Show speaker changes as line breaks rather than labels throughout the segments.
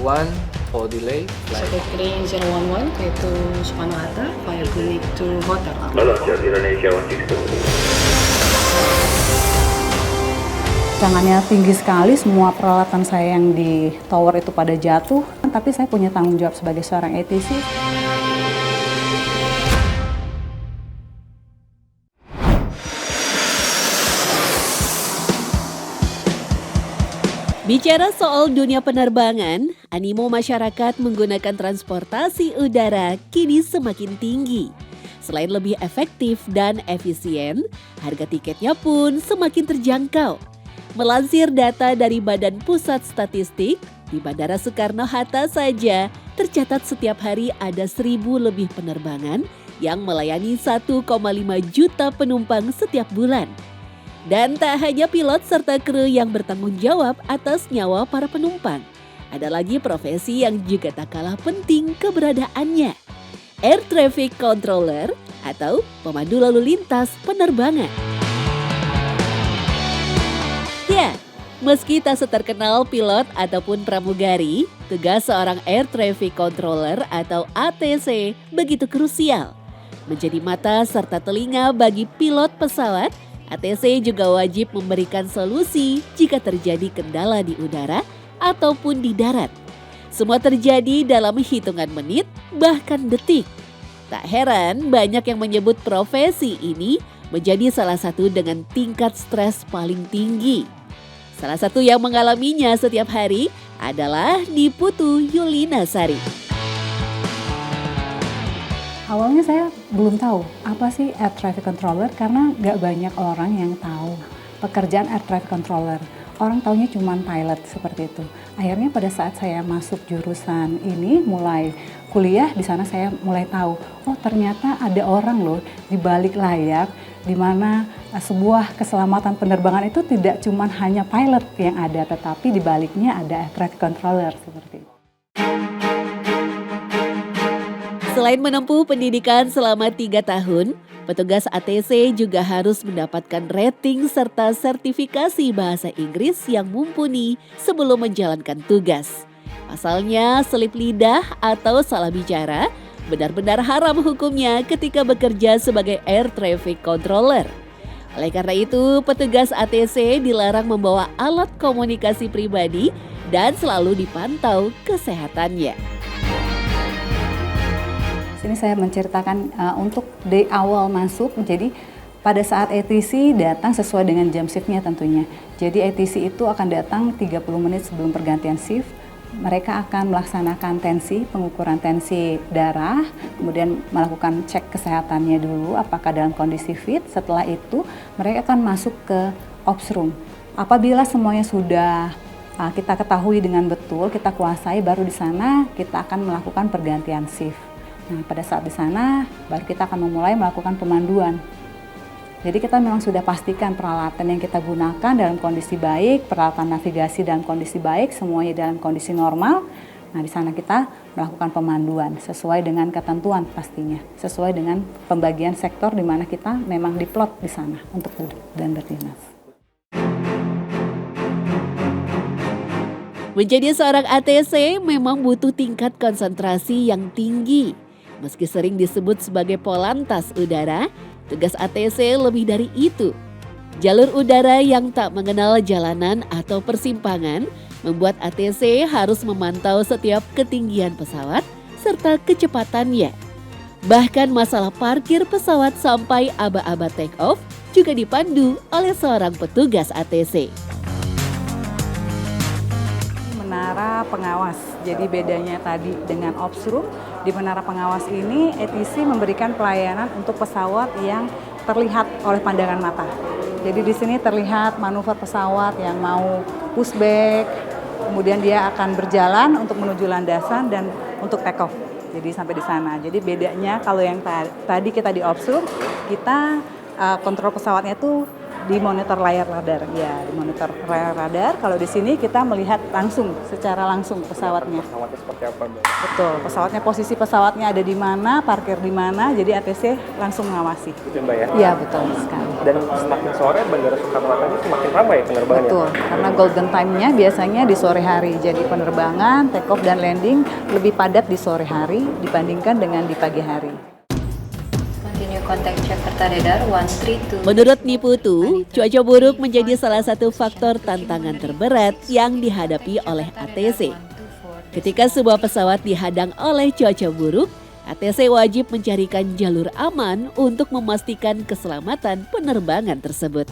011 for delay flight.
Soket Green 011 to Soekarno-Hatta via Kunik to Hotel.
Jet Indonesia 162.
Tangannya tinggi sekali, semua peralatan saya yang di tower itu pada jatuh, tapi saya punya tanggung jawab sebagai seorang ATC.
Bicara soal dunia penerbangan, animo masyarakat menggunakan transportasi udara kini semakin tinggi. Selain lebih efektif dan efisien, harga tiketnya pun semakin terjangkau. Melansir data dari Badan Pusat Statistik, di Bandara Soekarno-Hatta saja tercatat setiap hari ada 1.000 lebih penerbangan yang melayani 1,5 juta penumpang setiap bulan. Dan tak hanya pilot serta kru yang bertanggung jawab atas nyawa para penumpang. Ada lagi profesi yang juga tak kalah penting keberadaannya. Air Traffic Controller atau pemandu lalu lintas penerbangan. Ya, meski tak seterkenal pilot ataupun pramugari, tugas seorang Air Traffic Controller atau ATC begitu krusial. Menjadi mata serta telinga bagi pilot pesawat, ATC juga wajib memberikan solusi jika terjadi kendala di udara ataupun di darat. Semua terjadi dalam hitungan menit, bahkan detik. Tak heran banyak yang menyebut profesi ini menjadi salah satu dengan tingkat stres paling tinggi. Salah satu yang mengalaminya setiap hari adalah Niputu Yulina Sari.
Awalnya saya belum tahu apa sih Air Traffic Controller karena nggak banyak orang yang tahu pekerjaan Air Traffic Controller. Orang taunya cuma pilot seperti itu. Akhirnya pada saat saya masuk jurusan ini mulai kuliah, di sana saya mulai tahu, oh ternyata ada orang loh di balik layar di mana sebuah keselamatan penerbangan itu tidak cuma hanya pilot yang ada, tetapi di baliknya ada Air Traffic Controller seperti itu.
Selain menempuh pendidikan selama 3 tahun, petugas ATC juga harus mendapatkan rating serta sertifikasi bahasa Inggris yang mumpuni sebelum menjalankan tugas. Pasalnya, selip lidah atau salah bicara benar-benar haram hukumnya ketika bekerja sebagai Air Traffic Controller. Oleh karena itu, petugas ATC dilarang membawa alat komunikasi pribadi dan selalu dipantau kesehatannya.
Sini saya menceritakan untuk di awal masuk, jadi pada saat ATC datang sesuai dengan jam shiftnya tentunya. Jadi ATC itu akan datang 30 menit sebelum pergantian shift. Mereka akan melaksanakan tensi, pengukuran tensi darah, kemudian melakukan cek kesehatannya dulu apakah dalam kondisi fit. Setelah itu mereka akan masuk ke ops room. Apabila semuanya sudah kita ketahui dengan betul, kita kuasai, baru di sana kita akan melakukan pergantian shift. Nah, pada saat di sana baru kita akan memulai melakukan pemanduan. Jadi kita memang sudah pastikan peralatan yang kita gunakan dalam kondisi baik, peralatan navigasi dalam kondisi baik, semuanya dalam kondisi normal. Nah, di sana kita melakukan pemanduan sesuai dengan ketentuan pastinya, sesuai dengan pembagian sektor di mana kita memang diplot di sana untuk duduk dan berdinas.
Menjadi seorang ATC memang butuh tingkat konsentrasi yang tinggi. Meski sering disebut sebagai polantas udara, tugas ATC lebih dari itu. Jalur udara yang tak mengenal jalanan atau persimpangan membuat ATC harus memantau setiap ketinggian pesawat serta kecepatannya. Bahkan masalah parkir pesawat sampai aba-aba take off juga dipandu oleh seorang petugas ATC.
Menara pengawas, jadi bedanya tadi dengan ops room, di menara pengawas ini ATC memberikan pelayanan untuk pesawat yang terlihat oleh pandangan mata. Jadi di sini terlihat manuver pesawat yang mau pushback, kemudian dia akan berjalan untuk menuju landasan dan untuk take off. Jadi sampai di sana. Jadi bedanya kalau yang tadi kita di ops room, kita kontrol pesawatnya itu di monitor layar radar. Ya, di monitor layar radar. Kalau di sini kita melihat langsung, secara langsung pesawatnya.
Pesawatnya seperti apa, Mbak?
Betul, pesawatnya, posisi pesawatnya ada di mana, parkir di mana, jadi ATC langsung mengawasi.
Gitu, Mbak ya?
Iya, betul sekali.
Dan semakin sore Bandara Soekarno-Hatta ini semakin ramai penerbangannya.
Betul, karena golden time-nya biasanya di sore hari. Jadi penerbangan, take off dan landing lebih padat di sore hari dibandingkan dengan di pagi hari.
Continue contact Jakarta Radar 132.
Menurut Niputu, cuaca buruk menjadi salah satu faktor tantangan terberat yang dihadapi oleh ATC. Ketika sebuah pesawat dihadang oleh cuaca buruk, ATC wajib mencarikan jalur aman untuk memastikan keselamatan penerbangan tersebut.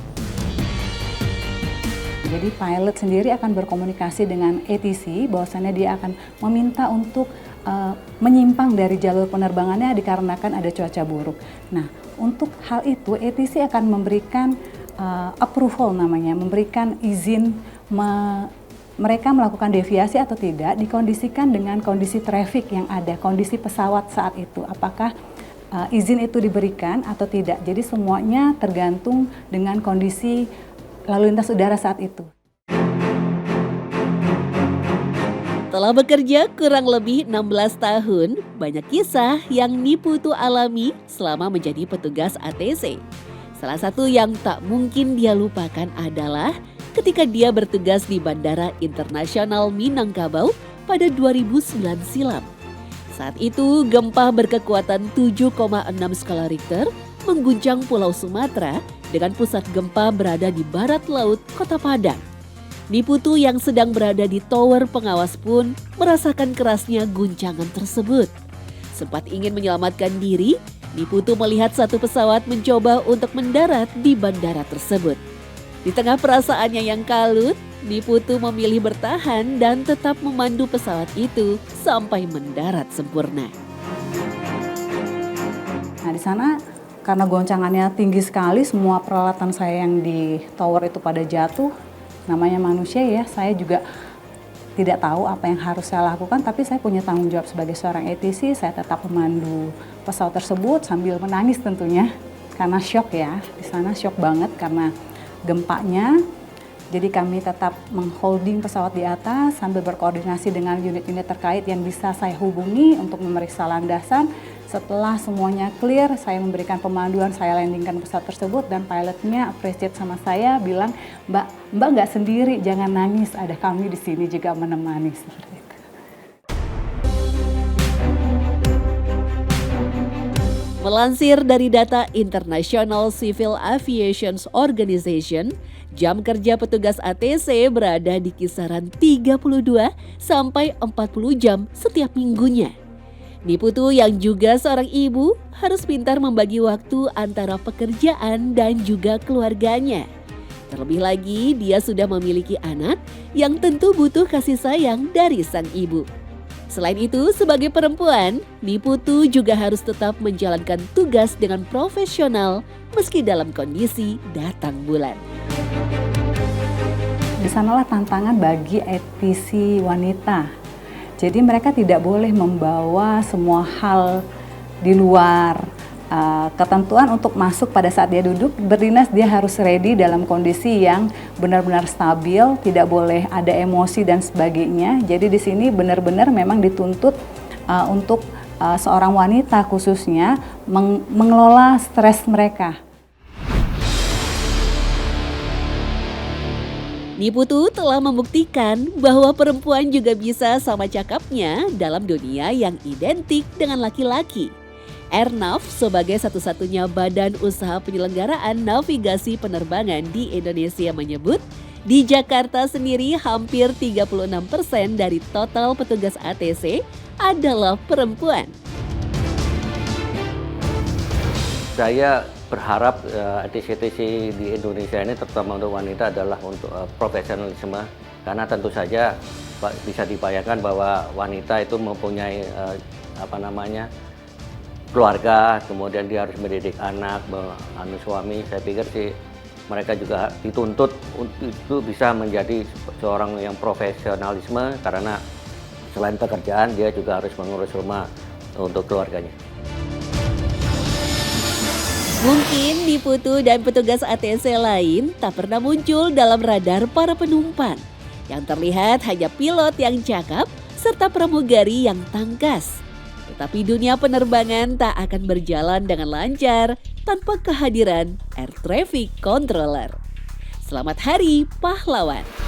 Jadi pilot sendiri akan berkomunikasi dengan ATC, bahwasannya dia akan meminta untuk menyimpang dari jalur penerbangannya dikarenakan ada cuaca buruk. Nah, untuk hal itu ATC akan memberikan approval namanya, memberikan izin mereka melakukan deviasi atau tidak, dikondisikan dengan kondisi traffic yang ada, kondisi pesawat saat itu. Apakah izin itu diberikan atau tidak. Jadi semuanya tergantung dengan kondisi lalu lintas udara saat itu.
Setelah bekerja kurang lebih 16 tahun, banyak kisah yang Niputu alami selama menjadi petugas ATC. Salah satu yang tak mungkin dia lupakan adalah ketika dia bertugas di Bandara Internasional Minangkabau pada 2009 silam. Saat itu gempa berkekuatan 7,6 skala Richter mengguncang Pulau Sumatera dengan pusat gempa berada di barat laut Kota Padang. Niputu yang sedang berada di tower pengawas pun merasakan kerasnya guncangan tersebut. Sempat ingin menyelamatkan diri, Niputu melihat satu pesawat mencoba untuk mendarat di bandara tersebut. Di tengah perasaannya yang kalut, Niputu memilih bertahan dan tetap memandu pesawat itu sampai mendarat sempurna.
Nah, di sana karena goncangannya tinggi sekali, semua peralatan saya yang di tower itu pada jatuh. Namanya manusia ya, saya juga tidak tahu apa yang harus saya lakukan, tapi saya punya tanggung jawab sebagai seorang ATC, saya tetap memandu pesawat tersebut sambil menangis tentunya, karena shock ya, di sana shock banget karena gempanya. Jadi kami tetap mengholding pesawat di atas sambil berkoordinasi dengan unit-unit terkait yang bisa saya hubungi untuk memeriksa landasan. Setelah semuanya clear, saya memberikan pemanduan, saya landingkan pesawat tersebut dan pilotnya appreciate sama saya, bilang, Mbak nggak sendiri, jangan nangis, ada kami di sini juga menemani, seperti itu.
Melansir dari data International Civil Aviation Organization, jam kerja petugas ATC berada di kisaran 32 sampai 40 jam setiap minggunya. Niputu yang juga seorang ibu harus pintar membagi waktu antara pekerjaan dan juga keluarganya. Terlebih lagi dia sudah memiliki anak yang tentu butuh kasih sayang dari sang ibu. Selain itu, sebagai perempuan, Niputu juga harus tetap menjalankan tugas dengan profesional meski dalam kondisi datang bulan.
Di sanalah tantangan bagi ATC wanita. Jadi mereka tidak boleh membawa semua hal di luar ketentuan untuk masuk pada saat dia duduk berdinas. Dia harus ready dalam kondisi yang benar-benar stabil, tidak boleh ada emosi dan sebagainya. Jadi di sini benar-benar memang dituntut untuk seorang wanita khususnya mengelola stres mereka.
Niputu telah membuktikan bahwa perempuan juga bisa sama cakapnya dalam dunia yang identik dengan laki-laki. Airnav sebagai satu-satunya badan usaha penyelenggaraan navigasi penerbangan di Indonesia menyebut, di Jakarta sendiri hampir 36% dari total petugas ATC adalah perempuan.
Saya berharap ATC-ATC di Indonesia ini terutama untuk wanita adalah untuk profesionalisme, karena tentu saja bisa dibayangkan bahwa wanita itu mempunyai keluarga, kemudian dia harus mendidik anak, suami. Saya pikir sih mereka juga dituntut untuk bisa menjadi seorang yang profesionalisme, karena selain pekerjaan dia juga harus mengurus rumah untuk keluarganya.
Mungkin Niputu dan petugas ATC lain tak pernah muncul dalam radar para penumpang. Yang terlihat hanya pilot yang cakap serta pramugari yang tangkas. Tetapi dunia penerbangan tak akan berjalan dengan lancar tanpa kehadiran Air Traffic Controller. Selamat Hari Pahlawan!